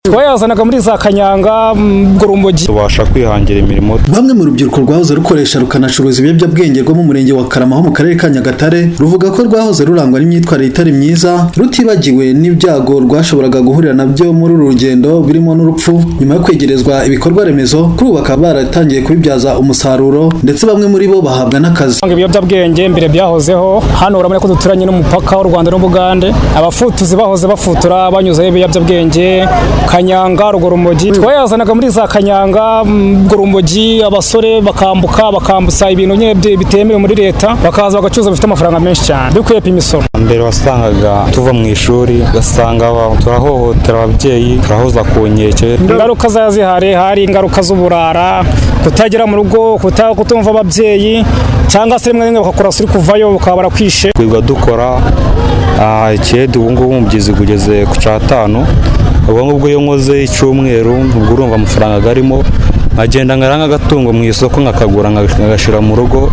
twayazanaga muri za Kanyanga Gorombogi tubasha kwihangira imirimo. Bamwe mu rubyiruko rwahoze rukoresha rukanacuruza ibiyobyabwenge rwo mu murenge wa Karama ho mu karere ka Nyagatare ruvuga ko rwahoze rurangwa n'imyitwarire itari myiza, rutibagiwe n'ibyago rwashoboraga guhurira nabyo muri uru rugendo birimo n'urupfu nyuma yo kwegerezwa ibikorwa remezo. Kuri ubu bakaba baratangiye kubibyaza umusaruro ndetse bamwe muri bo bahabwa n'akazi. Ibiyobyabwenge mbere byahozeho hano urabona ko duturanye n'umupaka w'u Rwanda n'Ubugande, abafutuzi bahoze bafutura banyuze ibiyobyabwenge Kanyanga Gorombogi twayazanaga muri za Kanyanga Gorombogi, abasore bakambutsa ibintu nyine bitemewe muri leta bakaza bagacuruza bifite amafaranga menshi cyane bikwepa imisoro. Mbere wasangaga tuva mu ishuri gasanga turahohotera ababyeyi, turahoza ku nkeke. Ingaruka zazihare hari ingaruka z'uburara, kutagera mu rugo, kutumva ababyeyi cyangwa se rimwe rimwe bakakora suri kuvayo bakaba barakwishe. Kwigwa dukora ikedi ubu ngubu umubyizi kugeze ku 5. Ubu ngubwo iyo nkoze icyumweru ubwo urumva amafaranga arimo agenda ngaranga gatungo mu isoko nkakagura ngashira mu rugo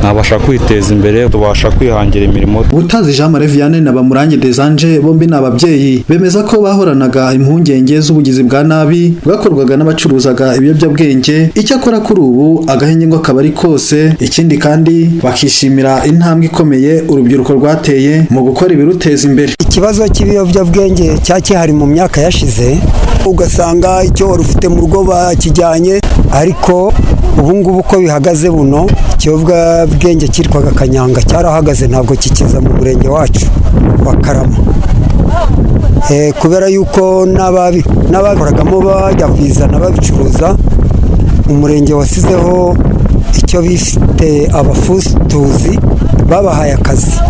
nkabasha kwiteza imbere, tubasha kwihangira imirimo. Utazi Jean Marie Vianney na Bamurange Desanje bombi n'ababyeyi bemeza ko bahoranaga impungenge z'ubugizi bwa nabi bwakorwaga n'abacuruzaga ibiyobyabwenge. Icyakora kuri ubu agahenye ngo akaba ari kose. Ikindi kandi bakishimira intambwe ikomeye urubyiruko rwateye mu gukora ibiruteza imbere. Ikibazo cy'ibiyobyabwenge cyakihari mu myaka yashize, ugasanga icyo wari ufite mu rugo bakijyanye, ariko ubu ngubu uko bihagaze buno ikiyobyabwenge cyitwaga Kanyanga cyarahagaze, ntabwo kikiza mu murenge wacu wa Karama, kubera yuko n'abakoragamo bajya kwizana babicuruza. Umurenge wasizeho icyo bifite abafutuzi babahaye akazi,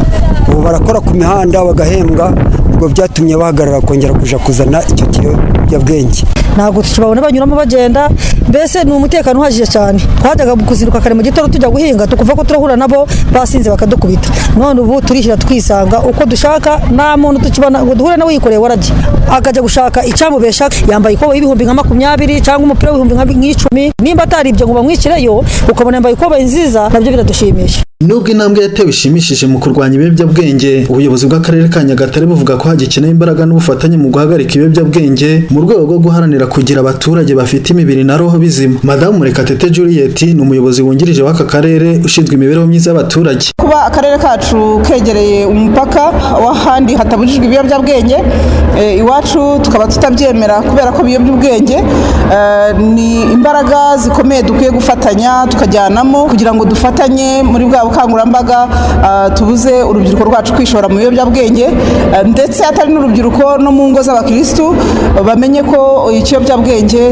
ubu barakora ku mihanda bagahembwa, ubwo byatumye bahagarara kongera kuja kuzana icyo kiyobyabwenge. Ntabwo tukibabona banyuramo bagenda, mbese ni umutekano uhagije cyane. Twajyaga kuzinduka kare mu gitondo tujya guhinga tukuva ko turahura nabo basinze bakadukubita, none ubu turishyira twisanga uko dushaka, nta muntu tukibona ngo duhure nawe yikoreye warajye akajya gushaka icyamubesha, yambaye ikoboyi y'ibihumbi nka 20 cyangwa umupira w'ibihumbi nka 10. Nimba atari ibyo ngo bamwikireyo ukabona yambaye ikoboyi nziza, nabyo biradushimisha. Nubwo intambwe yatewe ishimishije mu kurwanya ibiyobyabwenge, ubuyobozi bw'akarere ka Nyagatare buvuga ko hagikeneye imbaraga n'ubufatanye mu guhagarika ibiyobyabwenge mu rwego rwo guharanira kugira abaturage bafite imibiri na roho bizima. Madamu Murekatete Juliet ni umuyobozi wungirije w'aka karere ushinzwe imibereho myiza y'abaturage. Kuba akarere kacu kegereye umupaka w'ahandi hatabujijwe ibiyobyabwenge, iwacu tukaba tutabyemera kubera ko ibiyobyabwenge ni imbaraga zikomeye dukwiye gufatanya tukajyanamo kugira ngo dufatanye muri bwa bukangurambaga tubuze urubyiruko rwacu kwishora mu biyobyabwenge, ndetse atari n'urubyiruko no mu ngo z'abakristu bamenye ko ikiyobyabwenge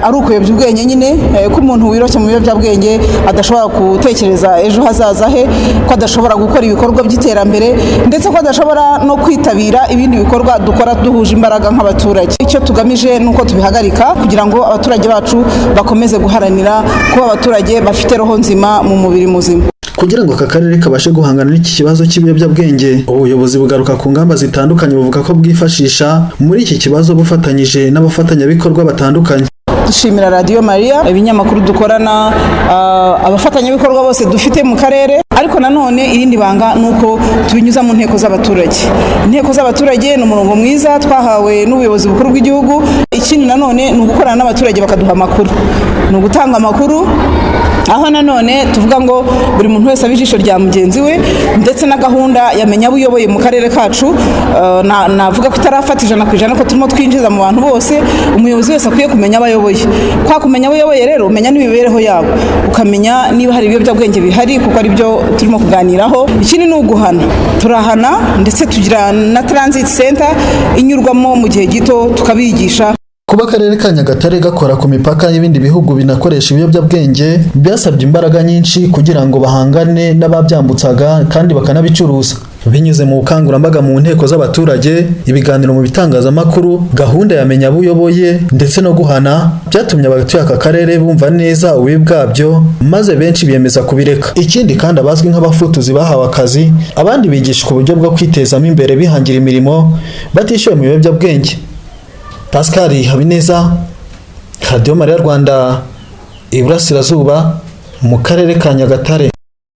ari ukuyobya ubwenge nyine, ko umuntu wiroshye mu biyobyabwenge adashobora gutekereza ejo hazaza he, ko adashobora gukora ibikorwa by'iterambere, ndetse ko adashobora no kwitabira ibindi bikorwa dukora duhuje imbaraga nk'abaturage. Icyo tugamije nuko tubihagarika kugira ngo abaturage bacu bakomeze guharanira kuba abaturage bafite roho nzima mu mubiri muzima. Kugira ngo aka karere kabashe guhangana n'iki kibazo cy'ibiyobyabwenge, ubuyobozi bugaruka ku ngamba zitandukanye buvuga ko bwifashisha muri iki kibazo bufatanyije n'abafatanyabikorwa batandukanye. Dushimira Radio Maria, ibinyamakuru dukorana, abafatanyabikorwa bose dufite mu karere, ariko nanone irindi banga nuko tubinyuza mu nteko z'abaturage. Inteko z'abaturage ni umurongo mwiza twahawe n'ubuyobozi bukuru bw'igihugu. Ikindi nanone ni ugukorana n'abaturage bakaduha amakuru, ni ugutanga amakuru, aho nanone tuvuga ngo buri muntu wese abijisho rya mugenzi we, ndetse na gahunda yamenya buyoboye mu karere kacu. Navuga ko itarafata 100% ko turimo twinjiza mu bantu bose. Umuyobozi wese akwiye kumenya abayoboye, kwa kumenya abayoboye rero umenya n'imibereho yabo, ukamenya niba hari ibiyobyabwenge bihari, kuko ari byo turimo kuganiraho. Ikindi ni uguhana, turahana ndetse tugira na transit center inyurwamo mu gihe gito tukabigisha. Kuba akarere ka Nyagatare gakora ku mipaka y'ibindi bihugu binakoresha ibiyobyabwenge byasabye imbaraga nyinshi kugira ngo bahangane n'ababyambutsaga kandi bakanabicuruza. Binyuze mu bukangurambaga mu nteko z'abaturage, ibiganiro mu bitangazamakuru, gahunda yamenya buyoboye ndetse no guhana, byatumye abatuye aka karere bumva neza ububi bwabyo maze benshi biyemeza kubireka. Ikindi kandi abazwi nk'abafutuzi bahawe akazi, abandi bigishwa uburyo bwo kwitezamo imbere bihangira imirimo batishyuwe mu biyobyabwenge. Pascal Habineza, Radio Maria Rwanda, Iburasirazuba, mu karere ka Nyagatare.